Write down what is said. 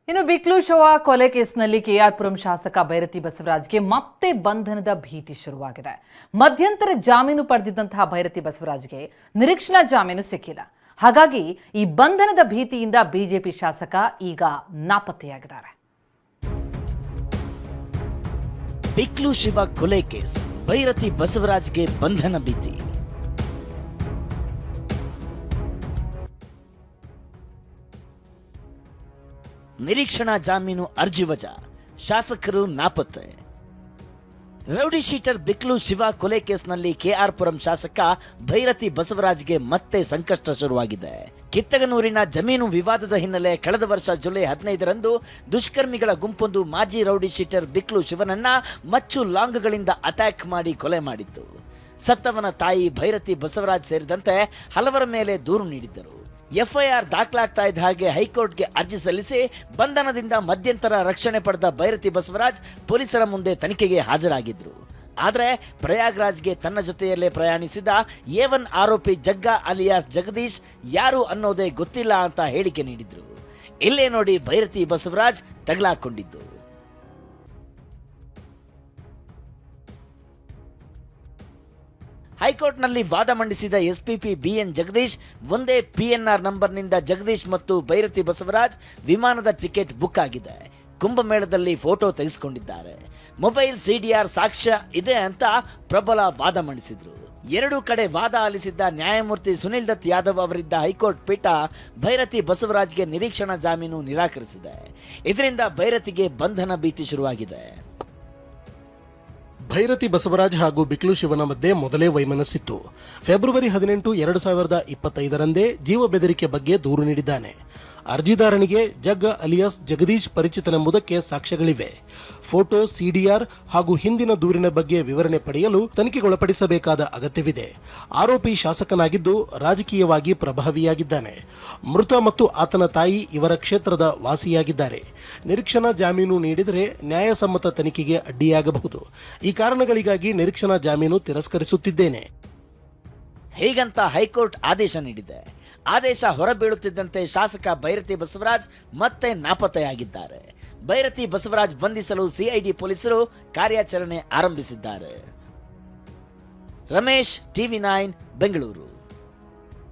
ಇನ್ನು ಬಿಕ್ಲು ಶವ ಕೊಲೆ ಕೇಸ್ನಲ್ಲಿ ಕೆಆರ್ಪುರಂ ಶಾಸಕ ಭೈರತಿ ಬಸವರಾಜ್ಗೆ ಮತ್ತೆ ಬಂಧನದ ಭೀತಿ ಶುರುವಾಗಿದೆ. ಮಧ್ಯಂತರ ಜಾಮೀನು ಪಡೆದಿದ್ದಂತಹ ಭೈರತಿ ಬಸವರಾಜ್ಗೆ ನಿರೀಕ್ಷಣಾ ಜಾಮೀನು ಸಿಕ್ಕಿಲ್ಲ. ಹಾಗಾಗಿ ಈ ಬಂಧನದ ಭೀತಿಯಿಂದ ಬಿಜೆಪಿ ಶಾಸಕ ಈಗ ನಾಪತ್ತೆಯಾಗಿದ್ದಾರೆ. ಬಿಕ್ಲು ಶಿವ ಕೊಲೆ ಕೇಸ್, ಭೈರತಿ ಬಸವರಾಜ್ಗೆ ಬಂಧನ ಭೀತಿ. ನಿರೀಕ್ಷಣಾ ಜಾಮೀನು ಅರ್ಜಿ ವಜಾ, ಶಾಸಕರು ನಾಪತ್ತೆ. ರೌಡಿ ಶೀಟರ್ ಬಿಕ್ಲು ಶಿವ ಕೊಲೆ ಕೇಸ್ನಲ್ಲಿ ಕೆಆರ್ಪುರಂ ಶಾಸಕ ಭೈರತಿ ಬಸವರಾಜ್ಗೆ ಮತ್ತೆ ಸಂಕಷ್ಟ ಶುರುವಾಗಿದೆ. ಕಿತ್ತಗನೂರಿನ ಜಮೀನು ವಿವಾದದ ಹಿನ್ನೆಲೆ ಕಳೆದ ವರ್ಷ ಜುಲೈ 15ರಂದು ದುಷ್ಕರ್ಮಿಗಳ ಗುಂಪೊಂದು ಮಾಜಿ ರೌಡಿ ಶೀಟರ್ ಬಿಕ್ಲು ಶಿವನನ್ನ ಮಚ್ಚು ಲಾಂಗ್ಗಳಿಂದ ಅಟ್ಯಾಕ್ ಮಾಡಿ ಕೊಲೆ ಮಾಡಿತ್ತು. ಸತ್ತವನ ತಾಯಿ ಭೈರತಿ ಬಸವರಾಜ್ ಸೇರಿದಂತೆ ಹಲವರ ಮೇಲೆ ದೂರು ನೀಡಿದ್ದರು. ಎಫ್ಐಆರ್ ದಾಖಲಾಗ್ತಾ ಇದ್ದ ಹಾಗೆ ಹೈಕೋರ್ಟ್ಗೆ ಅರ್ಜಿ ಸಲ್ಲಿಸಿ ಬಂಧನದಿಂದ ಮಧ್ಯಂತರ ರಕ್ಷಣೆ ಪಡೆದ ಭೈರತಿ ಬಸವರಾಜ್ ಪೊಲೀಸರ ಮುಂದೆ ತನಿಖೆಗೆ ಹಾಜರಾಗಿದ್ರು. ಆದರೆ ಪ್ರಯಾಗ್ರಾಜ್ಗೆ ತನ್ನ ಜೊತೆಯಲ್ಲೇ ಪ್ರಯಾಣಿಸಿದ A1 ಆರೋಪಿ ಜಗ್ಗಾ ಅಲಿಯಾಸ್ ಜಗದೀಶ್ ಯಾರು ಅನ್ನೋದೇ ಗೊತ್ತಿಲ್ಲ ಅಂತ ಹೇಳಿಕೆ ನೀಡಿದ್ರು. ಇಲ್ಲೇ ನೋಡಿ ಭೈರತಿ ಬಸವರಾಜ್ ತಗಲಾಕೊಂಡಿದ್ದು. ಹೈಕೋರ್ಟ್ನಲ್ಲಿ ವಾದ ಮಂಡಿಸಿದ ಎಸ್ಪಿಪಿ BN ಜಗದೀಶ್ ಒಂದೇ PNR ನಂಬರ್ನಿಂದ ಜಗದೀಶ್ ಮತ್ತು ಭೈರತಿ ಬಸವರಾಜ್ ವಿಮಾನದ ಟಿಕೆಟ್ ಬುಕ್ ಆಗಿದೆ, ಕುಂಭಮೇಳದಲ್ಲಿ ಫೋಟೋ ತೆಗೆಸಿಕೊಂಡಿದ್ದಾರೆ, ಮೊಬೈಲ್ CDR ಸಾಕ್ಷ್ಯ ಇದೆ ಅಂತ ಪ್ರಬಲ ವಾದ ಮಂಡಿಸಿದ್ರು. ಎರಡೂ ಕಡೆ ವಾದ ಆಲಿಸಿದ್ದ ನ್ಯಾಯಮೂರ್ತಿ ಸುನಿಲ್ ದತ್ ಯಾದವ್ ಅವರಿದ್ದ ಹೈಕೋರ್ಟ್ ಪೀಠ ಭೈರತಿ ಬಸವರಾಜ್ಗೆ ನಿರೀಕ್ಷಣಾ ಜಾಮೀನು ನಿರಾಕರಿಸಿದೆ. ಇದರಿಂದ ಭೈರತಿಗೆ ಬಂಧನ ಭೀತಿ ಶುರುವಾಗಿದೆ. ಭೈರತಿ ಬಸವರಾಜ್ ಹಾಗೂ ಬಿಕ್ಲು ಶಿವನ ಮಧ್ಯೆ ಮೊದಲೇ ವೈಮನಸ್ಸಿತ್ತು. ಫೆಬ್ರವರಿ 18, 2025ರಂದೇ ಜೀವ ಬೆದರಿಕೆ ಬಗ್ಗೆ ದೂರು ನೀಡಿದ್ದಾನೆ. ಅರ್ಜಿದಾರನಿಗೆ ಜಗ್ಗಾ ಅಲಿಯಾಸ್ ಜಗದೀಶ್ ಪರಿಚಿತನೆಂಬುದಕ್ಕೆ ಸಾಕ್ಷ್ಯಗಳಿವೆ. ಫೋಟೋ, CDR ಹಾಗೂ ಹಿಂದಿನ ದೂರಿನ ಬಗ್ಗೆ ವಿವರಣೆ ಪಡೆಯಲು ತನಿಖೆಗೊಳಪಡಿಸಬೇಕಾದ ಅಗತ್ಯವಿದೆ. ಆರೋಪಿ ಶಾಸಕನಾಗಿದ್ದು ರಾಜಕೀಯವಾಗಿ ಪ್ರಭಾವಿಯಾಗಿದ್ದಾನೆ. ಮೃತ ಮತ್ತು ಆತನ ತಾಯಿ ಇವರ ಕ್ಷೇತ್ರದ ವಾಸಿಯಾಗಿದ್ದಾರೆ. ನಿರೀಕ್ಷಣಾ ಜಾಮೀನು ನೀಡಿದರೆ ನ್ಯಾಯಸಮ್ಮತ ತನಿಖೆಗೆ ಅಡ್ಡಿಯಾಗಬಹುದು. ಈ ಕಾರಣಗಳಿಗಾಗಿ ನಿರೀಕ್ಷಣಾ ಜಾಮೀನು ತಿರಸ್ಕರಿಸುತ್ತಿದ್ದೇನೆ. ಹೀಗಂತ ಹೈಕೋರ್ಟ್ ಆದೇಶ ನೀಡಿದೆ. ಆದೇಶ ಹೊರಬೀಳುತ್ತಿದ್ದಂತೆ ಶಾಸಕ ಭೈರತಿ ಬಸವರಾಜ್ ಮತ್ತೆ ನಾಪತ್ತೆಯಾಗಿದ್ದಾರೆ. ಭೈರತಿ ಬಸವರಾಜ್ ಬಂಧಿಸಲು CID ಪೊಲೀಸರು ಕಾರ್ಯಾಚರಣೆ ಆರಂಭಿಸಿದ್ದಾರೆ. ರಮೇಶ್, TV9 ಬೆಂಗಳೂರು.